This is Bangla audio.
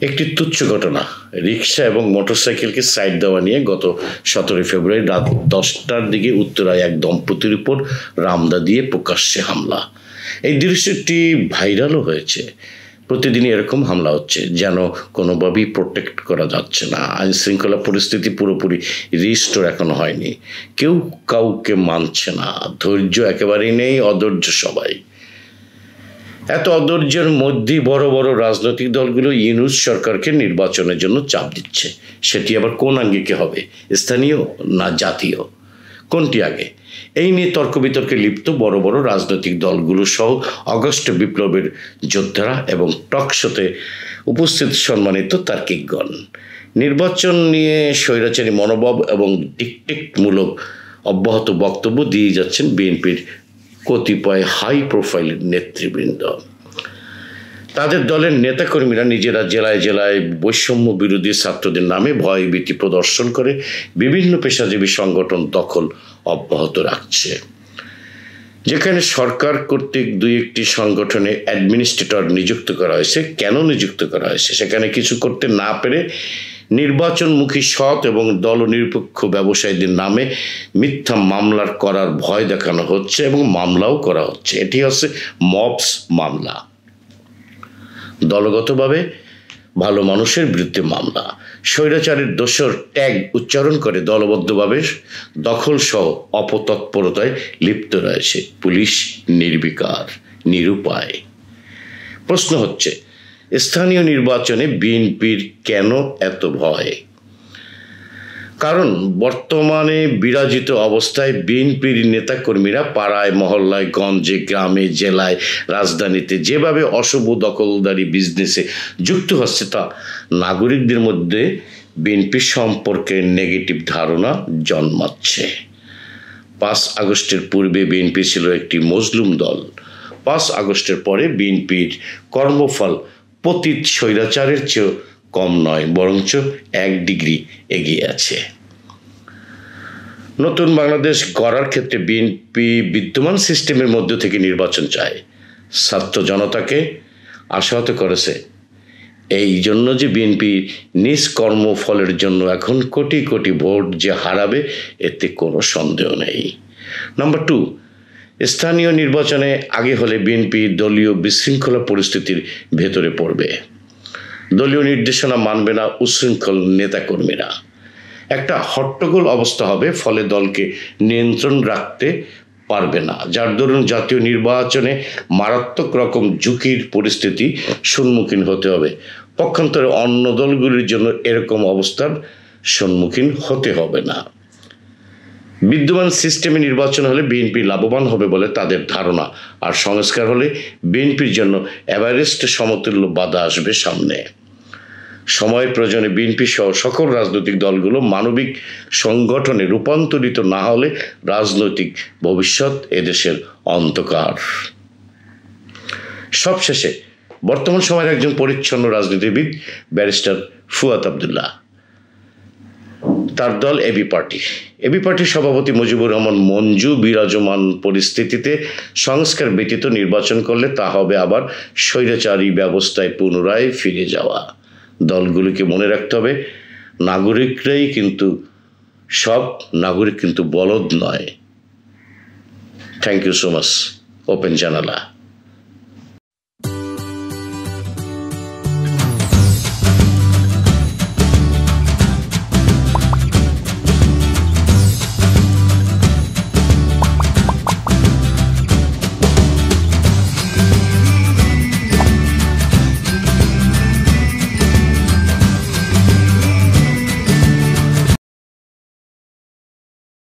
একটি তুচ্ছ ঘটনা, রিকশা এবং মোটরসাইকেলকে সাইড দেওয়া নিয়ে গত 17 ফেব্রুয়ারি রাত 10টার দিকে উত্তরায় এক দম্পতির উপর রামদা দিয়ে প্রকাশ্যে হামলা। এই দৃশ্যটি ভাইরালও হয়েছে। প্রতিদিনই এরকম হামলা হচ্ছে, যেন কোনোভাবেই প্রোটেক্ট করা যাচ্ছে না। আইন শৃঙ্খলা পরিস্থিতি পুরোপুরি রিস্টোর এখনো হয়নি। কেউ কাউকে মানছে না, ধৈর্য একেবারেই নেই, অধৈর্য সবাই। এত অধৈর্যের মধ্যেই বড় বড় রাজনৈতিক দলগুলো ইউনূস সরকারকে নির্বাচনের জন্য চাপ দিচ্ছে। সেটি আবার কোন আঙ্গিকে হবে, স্থানীয় না জাতীয়, কোনটি আগে? এই নিয়ে তর্ক বিতর্কে লিপ্ত বড় বড় রাজনৈতিক দলগুলো সহ অগস্ট বিপ্লবের যোদ্ধারা এবং টকশোতে উপস্থিত সম্মানিত তার্কিকগণ। নির্বাচন নিয়ে স্বৈরাচারী মনোভাব এবং ডিকটেটমূলক অব্যাহত বক্তব্য দিয়ে যাচ্ছেন বিএনপির কতিপয় হাই প্রোফাইল নেতৃবৃন্দ। তাদের দলের নেতাকর্মীরা নিজেরা জেলায় জেলায় বৈষম্য বিরোধী ছাত্রদের নামে ভয়ভীতি প্রদর্শন করে বিভিন্ন পেশাজীবী সংগঠন দখল অব্যাহত রাখছে। যেখানে সরকার কর্তৃক দুই একটি সংগঠনে অ্যাডমিনিস্ট্রেটর নিযুক্ত করা হয়েছে, কেন নিযুক্ত করা হয়েছে? সেখানে কিছু করতে না পেরে নির্বাচনমুখী সৎ এবং দলনিরপেক্ষ ব্যবসায়ীদের নামে মিথ্যা মামলার করার ভয় দেখানো হচ্ছে এবং মামলাও করা হচ্ছে। এটি হচ্ছে মবস মামলা, দলগতভাবে ভালো মানুষের বিরুদ্ধে মামলা। স্বৈরাচারের দোসর ট্যাগ উচ্চারণ করে দলবদ্ধভাবে দখল সহ অপতৎপরতায় লিপ্ত রয়েছে পুলিশ, নির্বিকার, নিরুপায়। প্রশ্ন হচ্ছে, স্থানীয় নির্বাচনে বিএনপির কেন এত ভয়? কারণ বর্তমানে বিরাজিত অবস্থায় বিএনপির নেতাকর্মীরা পাড়ায়, মহল্লায়, গঞ্জে, গ্রামে, জেলায়, রাজধানীতে যেভাবে অশুভ দখলদারি বিজনেসে যুক্ত হচ্ছে, তা নাগরিকদের মধ্যে বিএনপি সম্পর্কে নেগেটিভ ধারণা জন্মাচ্ছে। 5 আগস্টের পূর্বে বিএনপি ছিল একটি মজলুম দল। 5 আগস্টের পরে বিএনপির কর্মফল পতিত স্বৈরাচারের চেয়েও কম নয়, বরঞ্চ 1 ডিগ্রি এগিয়ে আছে। নতুন বাংলাদেশ গড়ার ক্ষেত্রে বিএনপি বিদ্যমান সিস্টেমের মধ্য থেকে নির্বাচন চায়। ছাত্র জনতাকে আশাহত করেছে এই জন্য যে বিএনপি নিজ কর্মফলের জন্য এখন কোটি কোটি ভোট যে হারাবে, এতে কোনো সন্দেহ নেই। নাম্বার 2, স্থানীয় নির্বাচনে আগে হলে বিএনপি দলীয় বিশৃঙ্খলা পরিস্থিতির ভেতরে পড়বে। দলীয় নির্দেশনা মানবে না উচ্ছৃঙ্খল নেতাকর্মীরা। একটা হট্টগোল অবস্থা হবে, ফলে দলকে নিয়ন্ত্রণ রাখতে পারবে না, যার দরুন জাতীয় নির্বাচনে মারাত্মক রকম ঝুঁকির পরিস্থিতি সম্মুখীন হতে হবে। পক্ষান্তরে অন্য দলগুলির জন্য এরকম অবস্থার সম্মুখীন হতে হবে না। বিদ্যমান সিস্টেমে নির্বাচন হলে বিএনপি লাভবান হবে বলে তাদের ধারণা, আর সংস্কার হলে বিএনপির জন্য এভারেস্ট সমতুল্য বাধা আসবে সামনে। সময়ের প্রয়োজনে বিএনপি সহ সকল রাজনৈতিক দলগুলো মানবিক সংগঠনে রূপান্তরিত না হলে রাজনৈতিক ভবিষ্যৎ এদেশের অন্ধকার। সবশেষে বর্তমান সময়ের একজন পরিচ্ছন্ন রাজনীতিবিদ ব্যারিস্টার ফুয়াদ আবদুল্লাহ, তার দল এবি পার্টির সভাপতি মুজিবুর রহমান মঞ্জু বিরাজমান পরিস্থিতিতে সংস্কার ব্যতীত নির্বাচন করলে তা হবে আবার স্বৈরাচারী ব্যবস্থায় পুনরায় ফিরে যাওয়া। দলগুলিকে মনে রাখতে হবে, সব নাগরিক কিন্তু বলদ নয়। Thank you so much. Open জানালা।